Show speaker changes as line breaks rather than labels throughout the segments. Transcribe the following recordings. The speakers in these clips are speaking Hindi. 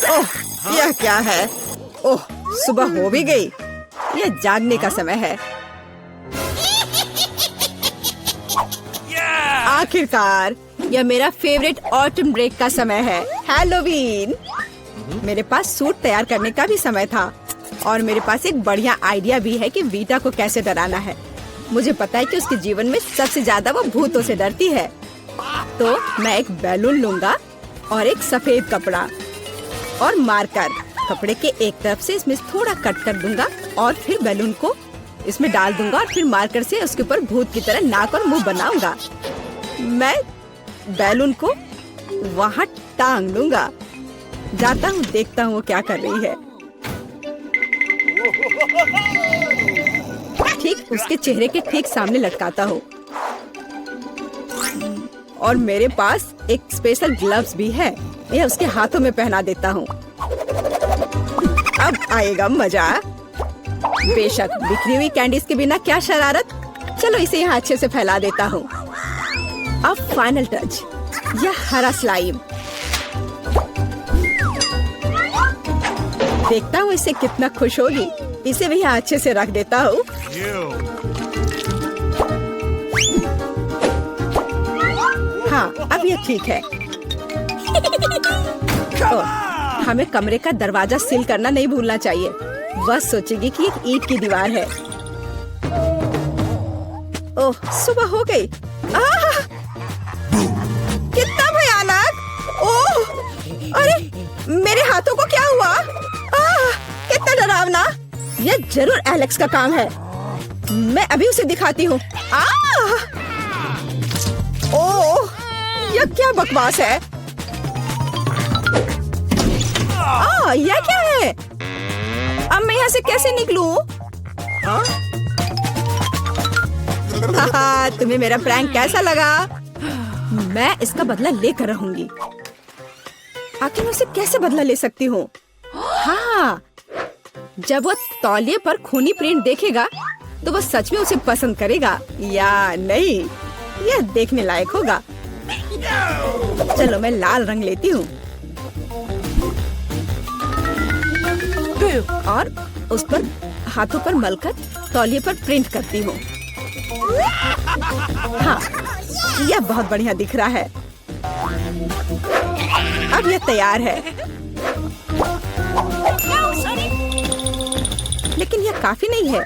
ओह, यह क्या है? ओह, सुबह हो भी गई। यह जागने का समय है। आखिरकार यह मेरा फेवरेट ऑटम ब्रेक का समय है, हैलोवीन। मेरे पास सूट तैयार करने का भी समय था और मेरे पास एक बढ़िया आइडिया भी है कि वीटा को कैसे डराना है। मुझे पता है कि उसके जीवन में सबसे ज्यादा वो भूतों से डरती है। तो मैं एक बैलून लूंगा और एक सफेद कपड़ा और मार्कर। कपड़े के एक तरफ से इसमें थोड़ा कट कर दूंगा और फिर बैलून को इसमें डाल दूंगा और फिर मार्कर से उसके ऊपर भूत की तरह नाक और मुंह बनाऊंगा। मैं बैलून को वहाँ टांग लूंगा। जाता हूँ, देखता हूँ वो क्या कर रही है। ठीक उसके चेहरे के ठीक सामने लटकाता हूँ और मेरे पास एक स्पेशल ग्लव्स भी है। यह उसके हाथों में पहना देता हूँ। अब आएगा मजा। बेशक बिखरी हुई कैंडीज के बिना क्या शरारत। चलो इसे यहाँ अच्छे से फैला देता हूँ। अब फाइनल टच, यह हरा स्लाइम। देखता हूँ इसे कितना खुश होगी। इसे भी यहाँ अच्छे से रख देता हूँ। हाँ, अब ये ठीक है। हमें कमरे का दरवाजा सील करना नहीं भूलना चाहिए। वह सोचेगी कि एक ईंट की दीवार है। ओह, सुबह हो गई। कितना भयानक! ओह, अरे मेरे हाथों को क्या हुआ? कितना डरावना! यह जरूर एलेक्स का काम है। मैं अभी उसे दिखाती हूँ। ओह, यह क्या बकवास है? यह क्या है? अब मैं यहाँ से कैसे निकलूं? तुम्हें मेरा प्रैंक कैसा लगा? मैं इसका बदला लेकर रहूंगी। आखिर मैं उसे कैसे बदला ले सकती हूँ? हाँ, जब वो तौलिए पर खूनी प्रिंट देखेगा तो वो सच में उसे पसंद करेगा या नहीं, यह देखने लायक होगा। चलो मैं लाल रंग लेती हूँ और उस पर हाथों पर मलकर तौलिए पर प्रिंट करती हूँ। हाँ, यह बहुत बढ़िया दिख रहा है। अब यह तैयार है। लेकिन यह काफी नहीं है।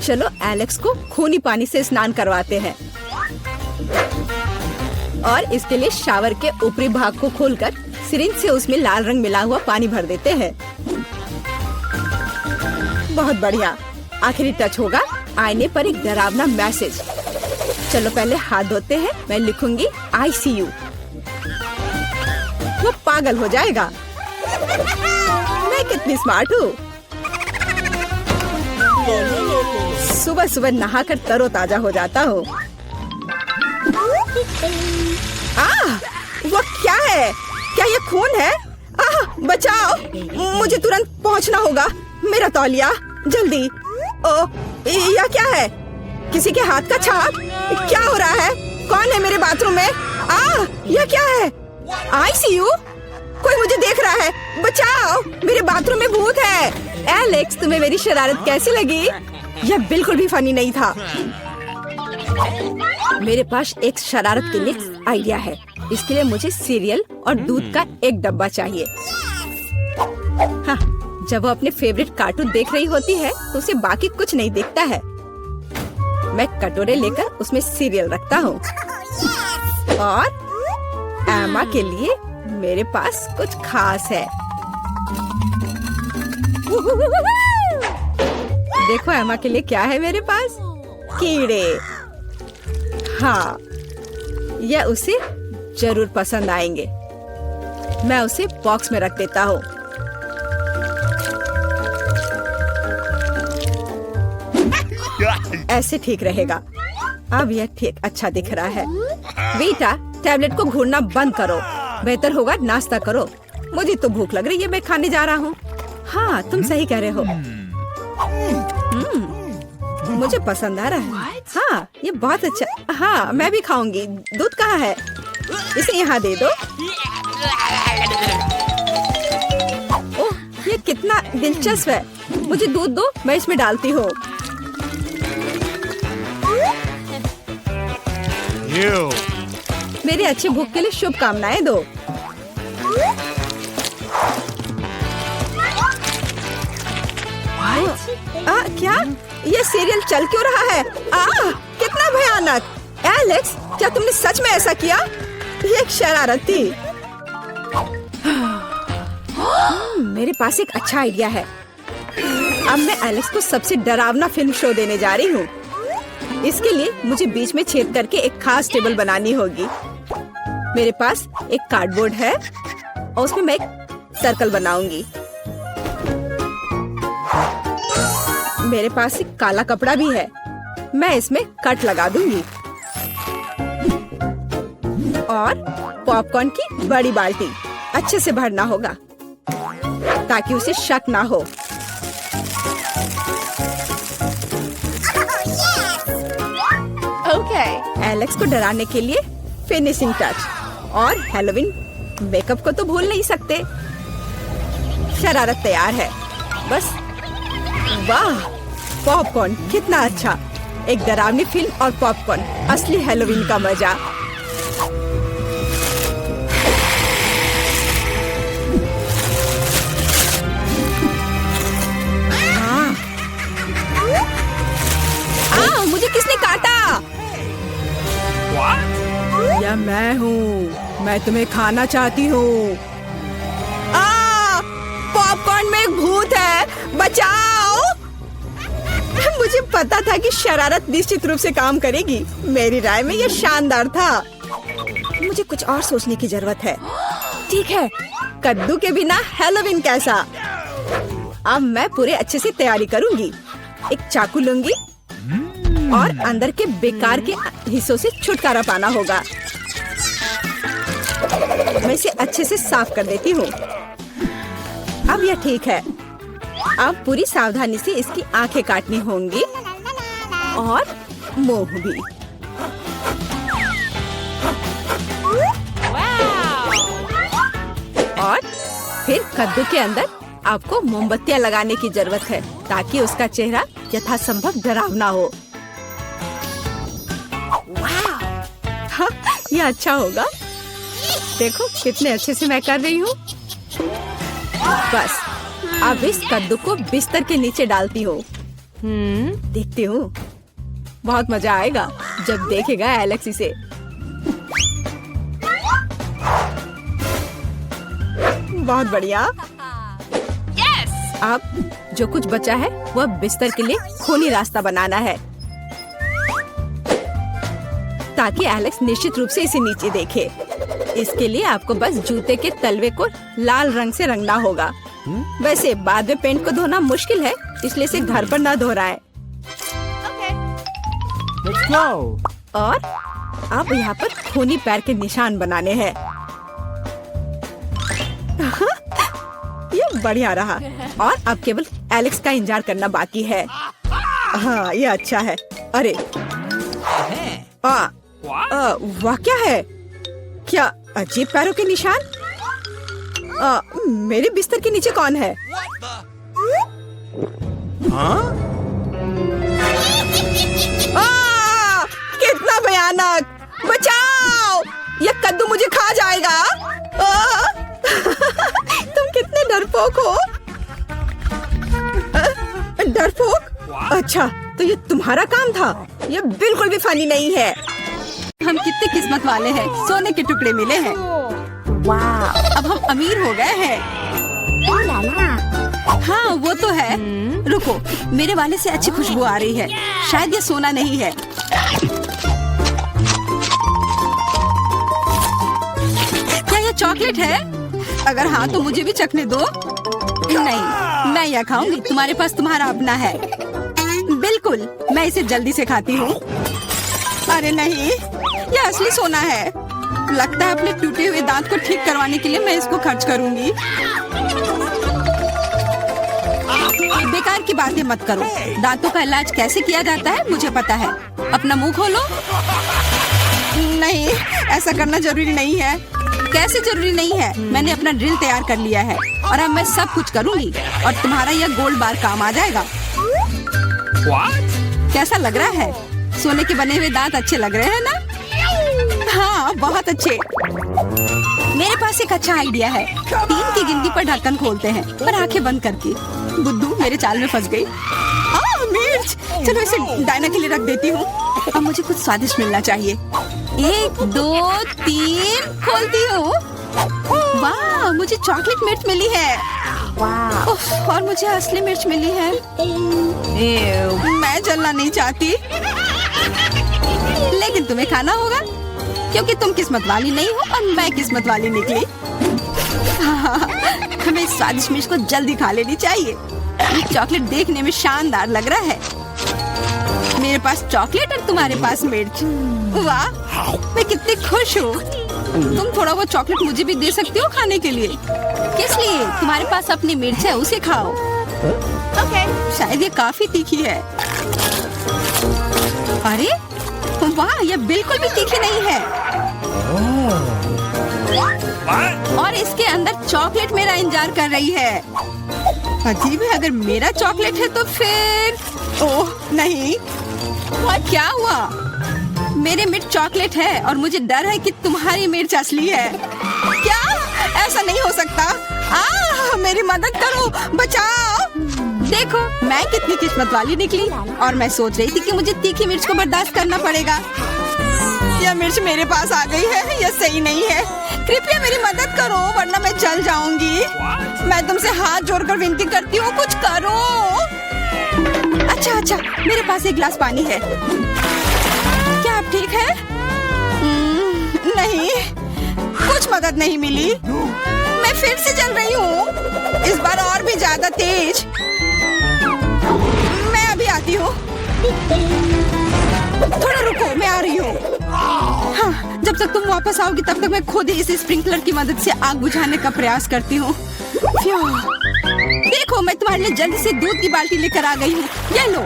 चलो एलेक्स को खूनी पानी से स्नान करवाते हैं और इसके लिए शावर के ऊपरी भाग को खोलकर सिरिंज से उसमें लाल रंग मिला हुआ पानी भर देते हैं। बहुत बढ़िया। आखिरी टच होगा आईने पर एक डरावना मैसेज। चलो पहले हाथ धोते हैं। मैं लिखूंगी ICU। वो पागल हो जाएगा। मैं कितनी स्मार्ट हूँ। सुबह सुबह नहाकर तरोताजा हो जाता हूँ। वो क्या है? क्या ये खून है? बचाओ, मुझे तुरंत पहुँचना होगा। मेरा तौलिया, जल्दी। यह क्या है? किसी के हाथ का छाप? क्या हो रहा है? कौन है मेरे बाथरूम में? यह क्या है? ICU? कोई मुझे देख रहा है। बचाओ, मेरे बाथरूम में भूत है। एलेक्स, तुम्हें मेरी शरारत कैसी लगी? यह बिल्कुल भी फनी नहीं था। मेरे पास एक शरारत के लिए आइडिया है। इसके लिए मुझे सीरियल और दूध का एक डब्बा चाहिए। हाँ, जब वो अपने फेवरेट कार्टून देख रही होती है तो उसे बाकी कुछ नहीं दिखता है। मैं कटोरे लेकर उसमें सीरियल रखता हूँ और एमा के लिए मेरे पास कुछ खास है। देखो एमा के लिए क्या है मेरे पास? कीड़े। हाँ, यह उसे जरूर पसंद आएंगे। मैं उसे बॉक्स में रख देता हूँ। ऐसे ठीक रहेगा। अब यह ठीक अच्छा दिख रहा है। बेटा, टैबलेट को घूरना बंद करो। बेहतर होगा नाश्ता करो। मुझे तो भूख लग रही है, मैं खाने जा रहा हूँ। हाँ, तुम सही कह रहे हो। मुझे पसंद आ रहा है। हाँ, ये बहुत अच्छा। हाँ, मैं भी खाऊंगी। दूध कहाँ है? इसे यहाँ दे दो। दिलचस्प है। मुझे दूध दो, मैं इसमें डालती हूँ। मेरी अच्छी भूख के लिए शुभकामनाएं दो। क्या ये सीरियल चल क्यों रहा है? कितना भयानक। एलेक्स, क्या तुमने सच में ऐसा किया? ये एक शरारत थी। मेरे पास एक अच्छा आइडिया है। अब मैं एलेक्स को सबसे डरावना फिल्म शो देने जा रही हूँ। इसके लिए मुझे बीच में छेद करके एक खास टेबल बनानी होगी। मेरे पास एक कार्डबोर्ड है और उसमें मैं एक सर्कल बनाऊंगी। मेरे पास एक काला कपड़ा भी है। मैं इसमें कट लगा दूंगी और पॉपकॉर्न की बड़ी बाल्टी अच्छे से भरना होगा ताकि उसे शक ना हो। एलेक्स को डराने के लिए फिनिशिंग टच और हैलोवीन मेकअप को तो भूल नहीं सकते। शरारत तैयार है। बस वाह, पॉपकॉर्न कितना अच्छा। एक डरावनी फिल्म और पॉपकॉर्न, असली हैलोवीन का मजा। मुझे किसने काटा? या मैं हूँ। मैं तुम्हें खाना चाहती हूँ। पॉपकॉर्न में एक भूत है, बचाओ। मुझे पता था कि शरारत निश्चित रूप से काम करेगी। मेरी राय में यह शानदार था। मुझे कुछ और सोचने की जरूरत है। ठीक है, कद्दू के बिना हैलोवीन कैसा? अब मैं पूरे अच्छे से तैयारी करूंगी। एक चाकू लूंगी और अंदर के बेकार के हिस्सों से छुटकारा पाना होगा। मैं इसे अच्छे से साफ कर देती हूँ। अब यह ठीक है। अब पूरी सावधानी से इसकी आंखें काटनी होंगी और मुंह भी। और फिर कद्दू के अंदर आपको मोमबत्तियां लगाने की जरूरत है ताकि उसका चेहरा यथासंभव डरावना हो। हाँ, यह अच्छा होगा। देखो कितने अच्छे से मैं कर रही हूँ। बस अब इस कद्दू को बिस्तर के नीचे डालती हूँ। देखती हूँ, बहुत मजा आएगा जब देखेगा एलेक्स इसे। बहुत बढ़िया। अब जो कुछ बचा है वह बिस्तर के लिए खूनी रास्ता बनाना है ताकि एलेक्स निश्चित रूप से इसे नीचे देखे। इसके लिए आपको बस जूते के तलवे को लाल रंग से रंगना होगा। वैसे बाद में पेंट को धोना मुश्किल है, इसलिए इसे घर पर न दोहराएं। और अब यहाँ पर खूनी पैर के निशान बनाने हैं। ये बढ़िया रहा। और अब केवल एलेक्स का इंतजार करना बाकी है। हाँ, ये अच्छा है। अरे वाह, क्या है? क्या अजीब पैरों के निशान? मेरे बिस्तर के नीचे कौन है? कितना भयानक! बचाओ! यह कद्दू मुझे खा जाएगा। तुम कितने डरपोक हो। डरपोक? अच्छा, तो ये तुम्हारा काम था। ये बिल्कुल भी फनी नहीं है। हम कितने किस्मत वाले हैं, सोने के टुकड़े मिले हैं। वाह, अब हम अमीर हो गए हैं। हाँ, वो तो है। रुको, मेरे वाले से अच्छी खुशबू आ रही है। शायद ये सोना नहीं है। क्या ये चॉकलेट है? अगर हाँ तो मुझे भी चखने दो। नहीं, मैं यह खाऊंगी। तुम्हारे पास तुम्हारा अपना है। बिल्कुल, मैं इसे जल्दी से खाती हूँ। अरे नहीं, यह असली सोना है। लगता है अपने टूटे हुए दांत को ठीक करवाने के लिए मैं इसको खर्च करूंगी। बेकार की बातें मत करो। दांतों का इलाज कैसे किया जाता है मुझे पता है। अपना मुंह खोलो। नहीं, ऐसा करना जरूरी नहीं है। कैसे जरूरी नहीं है, मैंने अपना ड्रिल तैयार कर लिया है और अब मैं सब कुछ करूंगी और तुम्हारा यह गोल्ड बार काम आ जाएगा। कैसा लग रहा है? सोने के बने हुए दांत अच्छे लग रहे हैं ना? हाँ, बहुत अच्छे। मेरे पास एक अच्छा आइडिया है। 3 की गिनती पर ढक्कन खोलते हैं पर आंखें बंद करके। बुद्धू मेरे चाल में फंस गई। मिर्च, चलो इसे डायना के लिए रख देती हूँ। अब मुझे कुछ स्वादिष्ट मिलना चाहिए। 1 2 3 खोलती हूँ। वाह, मुझे चॉकलेट मिर्च मिली है। उफ, और मुझे असली मिर्च मिली है। मैं जलना नहीं चाहती, लेकिन तुम्हें खाना होगा क्योंकि तुम किस्मत वाली नहीं हो और मैं किस्मत वाली निकली। हमें इस स्वादिष्ट मिर्च को जल्दी खा लेनी चाहिए। ये चॉकलेट देखने में शानदार लग रहा है। मेरे पास चॉकलेट और तुम्हारे पास मिर्च। वाह, मैं कितनी खुश हूँ। तुम थोड़ा वो चॉकलेट मुझे भी दे सकती हो खाने के लिए। किस लिए? तुम्हारे पास अपनी मिर्च है, उसे खाओ। शायद ये काफी तीखी है। अरे वाह, यह बिल्कुल भी तीखी नहीं है। और इसके अंदर चॉकलेट मेरा इंतजार कर रही है। अजीब है, अगर मेरा चॉकलेट है तो फिर ओह नहीं, क्या हुआ? मेरे मिर्च चॉकलेट है और मुझे डर है कि तुम्हारी मिर्च असली है। क्या? ऐसा नहीं हो सकता। मेरी मदद करो, बचाओ। देखो मैं कितनी किस्मत वाली निकली और मैं सोच रही थी कि मुझे तीखी मिर्च को बर्दाश्त करना पड़ेगा। यह मिर्च मेरे पास आ गई है, यह सही नहीं है। कृपया मेरी मदद करो वरना मैं जल जाऊंगी। मैं तुमसे हाथ जोड़कर विनती करती हूँ, कुछ करो। अच्छा, मेरे पास एक गिलास पानी है। क्या आप ठीक है? नहीं, कुछ मदद नहीं मिली। मैं फिर से जल रही हूँ, इस बार और भी ज्यादा तेज। मैं अभी आती हूँ। थोड़ा रुको, मैं आ रही हूँ। हाँ, जब तक तुम वापस आओगी तब तक मैं खुद ही इस स्प्रिंकलर की मदद से आग बुझाने का प्रयास करती हूँ। देखो, मैं तुम्हारे लिए जल्दी से दूध की बाल्टी लेकर आ गई हूँ। ये लो।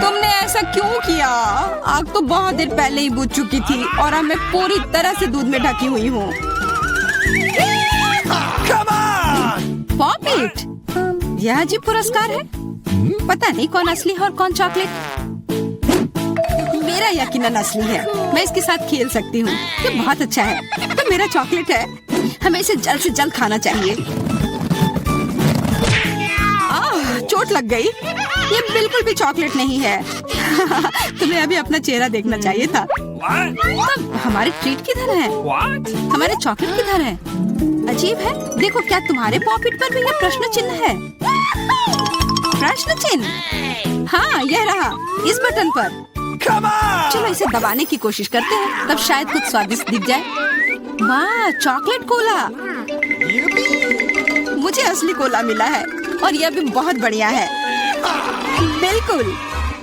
तुमने ऐसा क्यों किया? आग तो बहुत देर पहले ही बुझ चुकी थी और अब मैं पूरी तरह से दूध में ढकी हुई हूँ। पॉपिट, यह अजीब पुरस्कार है। पता नहीं कौन असली है और कौन चॉकलेट। मेरा यकीनन असली है, मैं इसके साथ खेल सकती हूँ। ये बहुत अच्छा है। तो मेरा चॉकलेट है, हमें इसे जल्द से जल्द खाना चाहिए। चोट लग गई। ये बिल्कुल भी चॉकलेट नहीं है। तुम्हें अभी अपना चेहरा देखना चाहिए था। तब हमारे ट्रीट किधर है? हमारे चॉकलेट किधर है? अजीब है। देखो, क्या तुम्हारे पॉकेट पर भी यह प्रश्न चिन्ह है? प्रश्न चिन्ह? हाँ, यह रहा, इस बटन पर। चलो इसे दबाने की कोशिश करते हैं, तब शायद कुछ स्वादिष्ट दिख जाए। वाह, चॉकलेट कोला। मुझे असली कोला मिला है और यह भी बहुत बढ़िया है। बिल्कुल,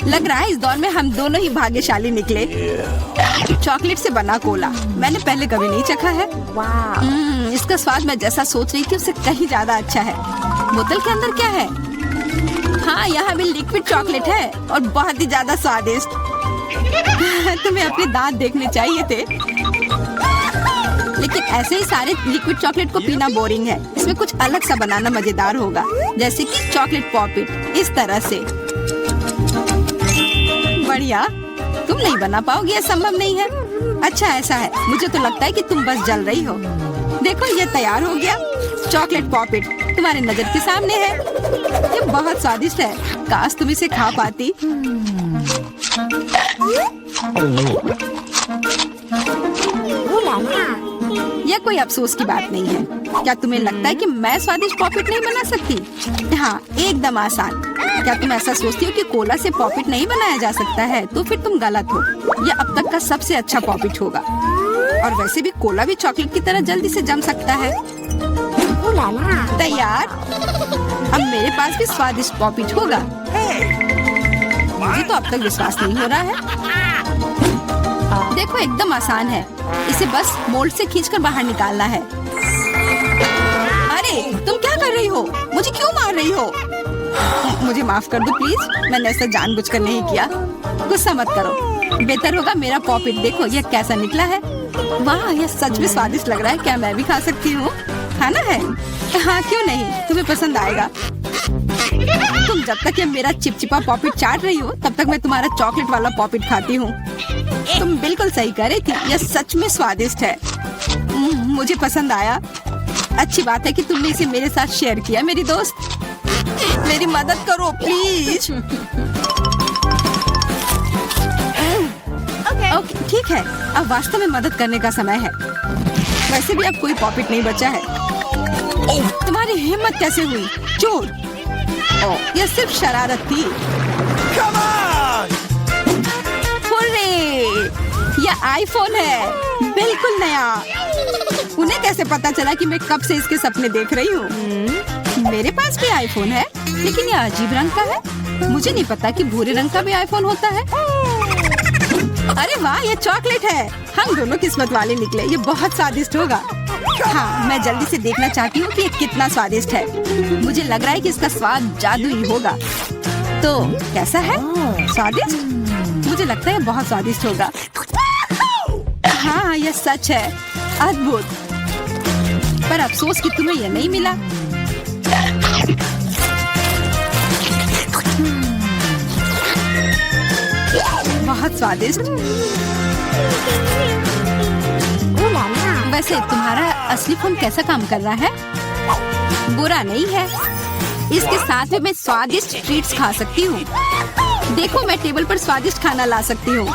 लग रहा है इस दौर में हम दोनों ही भाग्यशाली निकले। चॉकलेट से बना कोला मैंने पहले कभी नहीं चखा है। इसका स्वाद मैं जैसा सोच रही थी उससे कहीं ज्यादा अच्छा है। बोतल के अंदर क्या है? हाँ, यहाँ भी लिक्विड चॉकलेट है और बहुत ही ज्यादा स्वादिष्ट। तुम्हें अपने दांत देखने चाहिए थे। लेकिन ऐसे ही सारे लिक्विड चॉकलेट को पीना बोरिंग है। इसमें कुछ अलग सा बनाना मजेदार होगा, जैसे कि चॉकलेट पॉपिट, इस तरह से। बढ़िया। तुम नहीं बना पाओगी, यह संभव नहीं है। अच्छा, ऐसा है। मुझे तो लगता है कि तुम बस जल रही हो। देखो, ये तैयार हो गया। चॉकलेट पॉपिट तुम्हारे नजर के सामने है। ये बहुत स्वादिष्ट है। काश तुम इसे खा पाती। यह कोई अफसोस की बात नहीं है। क्या तुम्हें लगता है कि मैं स्वादिष्ट पॉपिट नहीं बना सकती? हाँ, एकदम आसान। क्या तुम ऐसा सोचती हो कि कोला से पॉपिट नहीं बनाया जा सकता है? तो फिर तुम गलत हो। यह अब तक का सबसे अच्छा पॉपिट होगा। और वैसे भी कोला भी चॉकलेट की तरह जल्दी से जम सकता है। तैयार? अब मेरे पास भी स्वादिष्ट पॉपिट होगा। मुझे तो अब तक विश्वास नहीं हो रहा है। देखो, एकदम आसान है। इसे बस मोल्ड से खींचकर बाहर निकालना है। अरे, तुम क्या कर रही हो? मुझे क्यों मार रही हो? मुझे माफ कर दो प्लीज, मैंने ऐसा जानबूझकर नहीं किया। गुस्सा मत करो। बेहतर होगा मेरा पॉपिट देखो यह कैसा निकला है। वाह, यह सच में स्वादिष्ट लग रहा है। क्या मैं भी खा सकती हूँ? खाना है? हाँ, क्यों नहीं, तुम्हें पसंद आएगा। तुम जब तक ये मेरा चिपचिपा पॉपिट चाट रही हो तब तक मैं तुम्हारा चॉकलेट वाला पॉपिट खाती हूँ। तुम बिल्कुल सही कह रही थी, यह सच में स्वादिष्ट है। मुझे पसंद आया। अच्छी बात है कि तुमने इसे मेरे साथ शेयर किया। मेरी दोस्त, मेरी मदद करो प्लीज। ओके, ठीक है, अब वास्तव में मदद करने का समय है। वैसे भी अब कोई पॉपिट नहीं बचा है। तुम्हारी हिम्मत कैसे हुई? चोर! यह सिर्फ शरारत थी। हुर्रे! यह आईफोन है, बिल्कुल नया। उन्हें कैसे पता चला कि मैं कब से इसके सपने देख रही हूँ? मेरे पास भी आईफोन है, लेकिन यह अजीब रंग का है। मुझे नहीं पता कि भूरे रंग का भी आईफोन होता है। अरे वाह, ये चॉकलेट है। हम दोनों किस्मत वाले निकले। ये बहुत स्वादिष्ट होगा। हाँ, मैं जल्दी से देखना चाहती हूँ कि ये कितना स्वादिष्ट है। मुझे लग रहा है कि इसका स्वाद जादुई होगा। तो कैसा है? स्वादिष्ट? मुझे लगता है बहुत स्वादिष्ट होगा। हाँ, यह सच है। अद्भुत। पर अफसोस कि तुम्हें यह नहीं मिला। बहुत स्वादिष्ट। वैसे तुम्हारा असली फोन कैसा काम कर रहा है? बुरा नहीं है। इसके साथ में मैं स्वादिष्ट ट्रीट्स खा सकती हूँ। देखो, मैं टेबल पर स्वादिष्ट खाना ला सकती हूँ।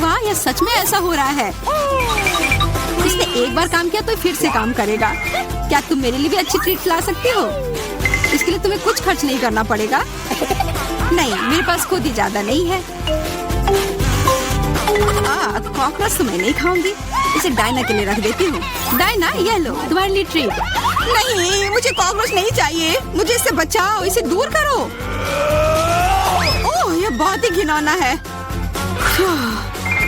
वाह, यह सच में ऐसा हो रहा है। इसने एक बार काम किया तो फिर से काम करेगा। क्या तुम मेरे लिए भी अच्छी ट्रीट्स ला सकती हो? इसके लिए तुम्हें कुछ खर्च नहीं करना पड़ेगा। नहीं, मेरे पास खुद ही ज्यादा नहीं है। कॉकरोच तो मैं नहीं खाऊंगी। इसे डायना के लिए रख देती हूँ। डायना, ये लो तुम्हारे लिए ट्रीट। नहीं, मुझे कॉकरोच नहीं चाहिए। मुझे इससे बचाओ, इसे दूर करो। ओह, ये बहुत ही घिनौना है।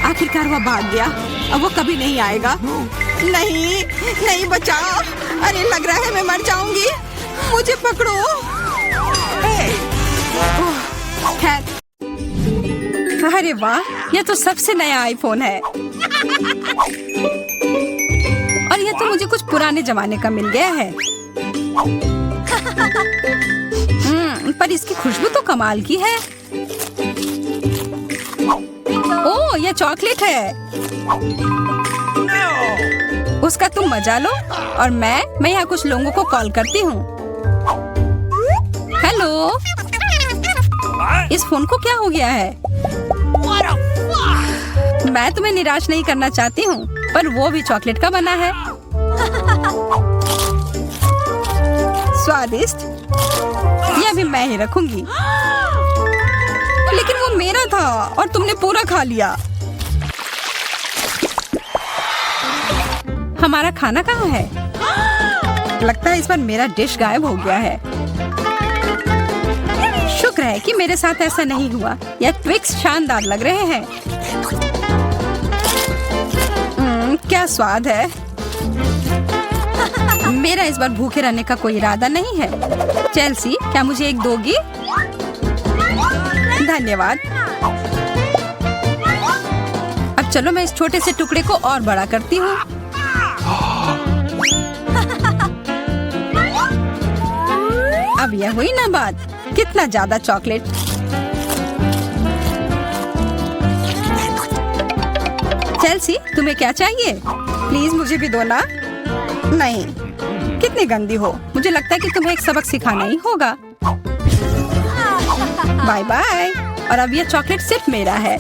आखिरकार वह भाग गया। अब वो कभी नहीं आएगा। नहीं, नहीं, बचाओ। अरे, लग रहा है मैं मर जाऊंगी। मुझे पकड़ो। खैर, अरे वाह, यह तो सबसे नया आईफोन है। और यह तो मुझे कुछ पुराने जमाने का मिल गया है। पर इसकी खुशबू तो कमाल की है। ओह, यह चॉकलेट है। उसका तुम मजा लो और मैं यहाँ कुछ लोगों को कॉल करती हूँ। हेलो, इस फोन को क्या हो गया है? मैं तुम्हें निराश नहीं करना चाहती हूँ, पर वो भी चॉकलेट का बना है। स्वादिष्ट। यह भी मैं ही रखूंगी। लेकिन वो मेरा था और तुमने पूरा खा लिया। हमारा खाना कहाँ है? लगता है इस बार मेरा डिश गायब हो गया है। शुक्र है कि मेरे साथ ऐसा नहीं हुआ। यह ट्विक्स शानदार लग रहे हैं। क्या स्वाद है। मेरा इस बार भूखे रहने का कोई इरादा नहीं है। चेल्सी, क्या मुझे एक दोगी? धन्यवाद। अब चलो मैं इस छोटे से टुकड़े को और बड़ा करती हूँ। अब यह हुई ना बात। कितना ज्यादा चॉकलेट। चेल्सी, तुम्हें क्या चाहिए? प्लीज मुझे भी दो ना। नहीं, कितनी गंदी हो। मुझे लगता है कि तुम्हें एक सबक सिखाना ही होगा। Bye bye. और अब यह चॉकलेट सिर्फ मेरा है।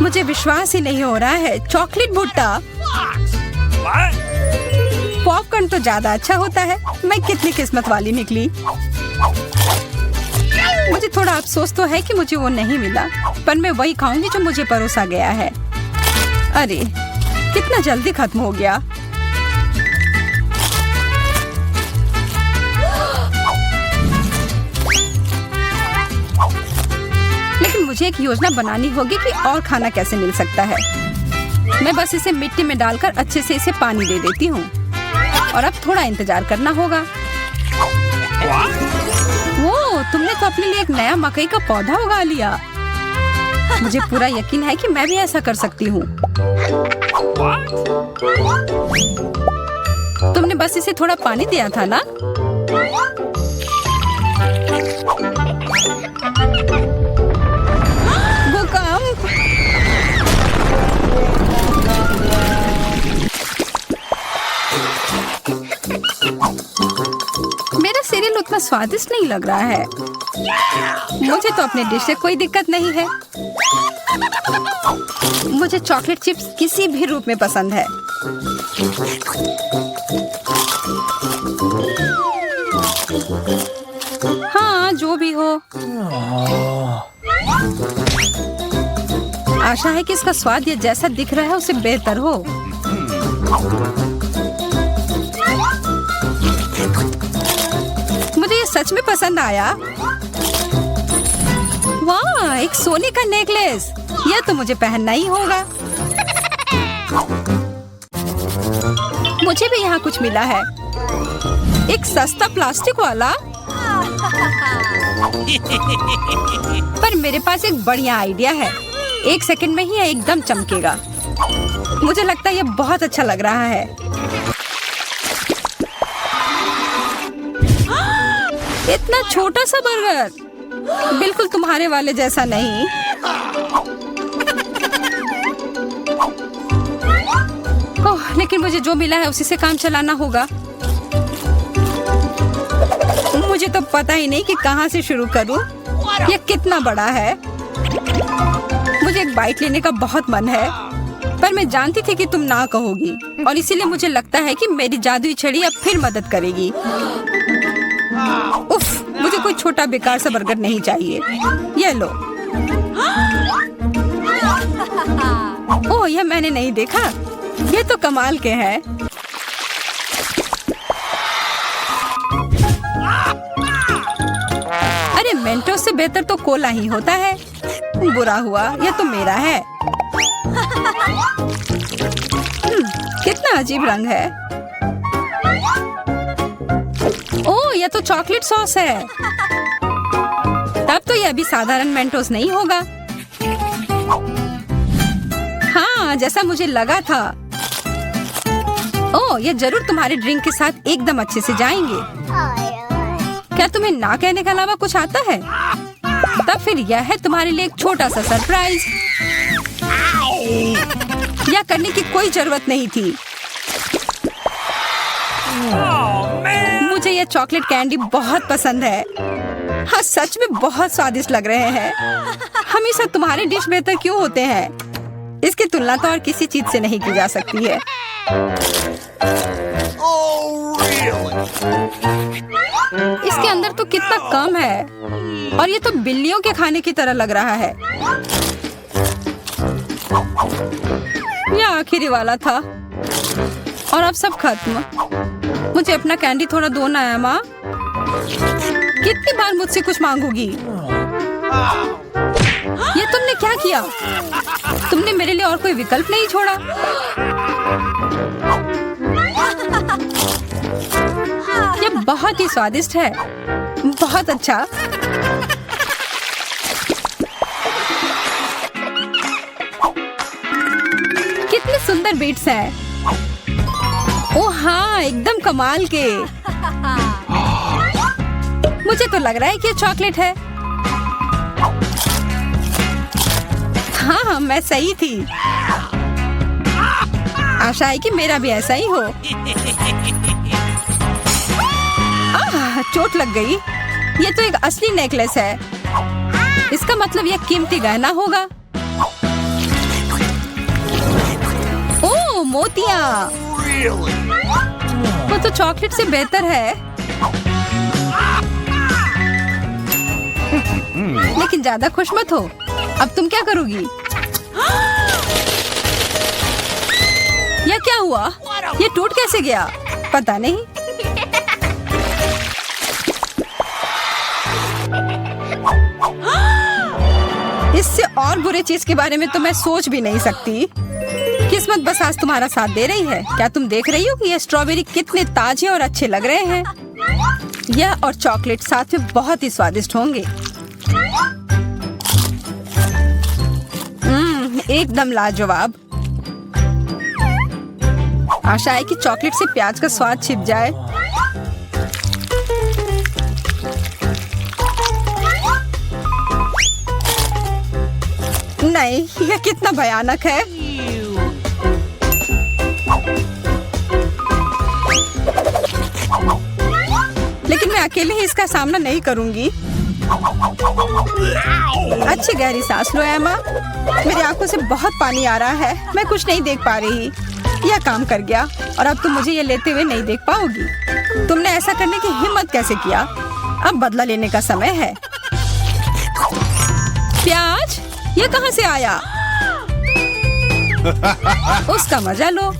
मुझे विश्वास ही नहीं हो रहा है। चॉकलेट भुट्टा। पॉपकॉर्न तो ज्यादा अच्छा होता है। मैं कितनी किस्मत वाली निकली। मुझे थोड़ा अफसोस तो है कि मुझे वो नहीं मिला, पर मैं वही खाऊंगी जो मुझे परोसा गया है। अरे, कितना जल्दी खत्म हो गया। लेकिन मुझे एक योजना बनानी होगी कि और खाना कैसे मिल सकता है। मैं बस इसे मिट्टी में डालकर अच्छे से इसे पानी दे देती हूँ। और अब थोड़ा इंतजार करना होगा।
वो तुमने तो अपने लिए एक नया मकई का पौधा उगा लिया। मुझे पूरा यकीन है कि मैं भी ऐसा कर सकती हूँ। तुमने बस इसे थोड़ा पानी दिया था ना? भूकंप! मेरा सीरियल उतना स्वादिष्ट नहीं लग रहा है। मुझे तो अपने डिश से कोई दिक्कत नहीं है। मुझे चॉकलेट चिप्स किसी भी रूप में पसंद है। हाँ, जो भी हो। आशा है कि इसका स्वाद ये जैसा दिख रहा है उससे बेहतर हो। मुझे ये सच में पसंद आया। वाह, एक सोने का नेकलेस। यह तो मुझे पहनना ही होगा। मुझे भी यहाँ कुछ मिला है। एक सस्ता प्लास्टिक वाला। पर मेरे पास एक बढ़िया आइडिया है। 1 सेकंड में ही यह एकदम चमकेगा। मुझे लगता है यह बहुत अच्छा लग रहा है। इतना छोटा सा बर्गर, बिल्कुल तुम्हारे वाले जैसा नहीं। ओह, लेकिन मुझे जो मिला है उसी से काम चलाना होगा। मुझे तो पता ही नहीं कि कहाँ से शुरू करूं। यह कितना बड़ा है। मुझे एक बाइट लेने का बहुत मन है, पर मैं जानती थी कि तुम ना कहोगी, और इसीलिए मुझे लगता है कि मेरी जादुई छड़ी अब फिर मदद करेगी। उफ, मुझे कोई छोटा बेकार सा बर्गर नहीं चाहिए। ये लो। ओह, यह मैंने नहीं देखा। ये तो कमाल के हैं। अरे, मेंटोस से बेहतर तो कोला ही होता है। बुरा हुआ, यह तो मेरा है। कितना अजीब रंग है। ओह, यह तो चॉकलेट सॉस है। तब तो यह भी साधारण मेंटोस नहीं होगा। हाँ, जैसा मुझे लगा था। ओह, यह जरूर तुम्हारे ड्रिंक के साथ एकदम अच्छे से जाएंगे। क्या तुम्हें ना कहने के अलावा कुछ आता है? तब फिर यह है तुम्हारे लिए एक छोटा सा सरप्राइज। यह करने की कोई जरूरत नहीं थी। मुझे यह चॉकलेट कैंडी बहुत पसंद है। हाँ, सच में बहुत स्वादिष्ट लग रहे हैं। हमेशा तुम्हारे डिश बेहतर क्यों होते हैं? इसकी तुलना तो और किसी चीज से नहीं की जा सकती है। इसके अंदर तो कितना कम है, और ये तो बिल्लियों के खाने की तरह लग रहा है। यह आखिरी वाला था, और अब सब खत्म। मुझे अपना कैंडी थोड़ा दो ना है माँ। कितनी बार मुझसे कुछ मांगोगी? ये तुमने क्या किया? तुमने मेरे लिए और कोई विकल्प नहीं छोड़ा। ये बहुत ही स्वादिष्ट है। बहुत अच्छा। कितने सुंदर बीट्स हैं। ओह हाँ, एकदम कमाल के। मुझे तो लग रहा है कि ये चॉकलेट है। हाँ, मैं सही थी। आशा है कि मेरा भी ऐसा ही हो। चोट लग गई। ये तो एक असली नेकलेस है। इसका मतलब यह कीमती गहना होगा। ओह, मोतियाँ। वो तो चॉकलेट से बेहतर है। लेकिन ज्यादा खुश मत हो। अब तुम क्या करोगी? यह क्या हुआ? ये टूट कैसे गया? पता नहीं। इससे और बुरे चीज के बारे में तो मैं सोच भी नहीं सकती। किस्मत बस आज तुम्हारा साथ दे रही है। क्या तुम देख रही हो कि ये स्ट्रॉबेरी कितने ताजे और अच्छे लग रहे हैं? यह और चॉकलेट साथ में बहुत ही स्वादिष्ट होंगे। एकदम लाजवाब। आशा है कि चॉकलेट से प्याज का स्वाद छिप जाए। नहीं, यह कितना भयानक है। लेकिन मैं अकेले ही इसका सामना नहीं करूंगी। अच्छी गहरी सांस लो एमा। मेरी आंखों से बहुत पानी आ रहा है, मैं कुछ नहीं देख पा रही। यह काम कर गया और अब तुम मुझे ये लेते हुए नहीं देख पाओगी। तुमने ऐसा करने की हिम्मत कैसे किया? अब बदला लेने का समय है। प्याज, ये कहाँ से आया? उसका मजा लो।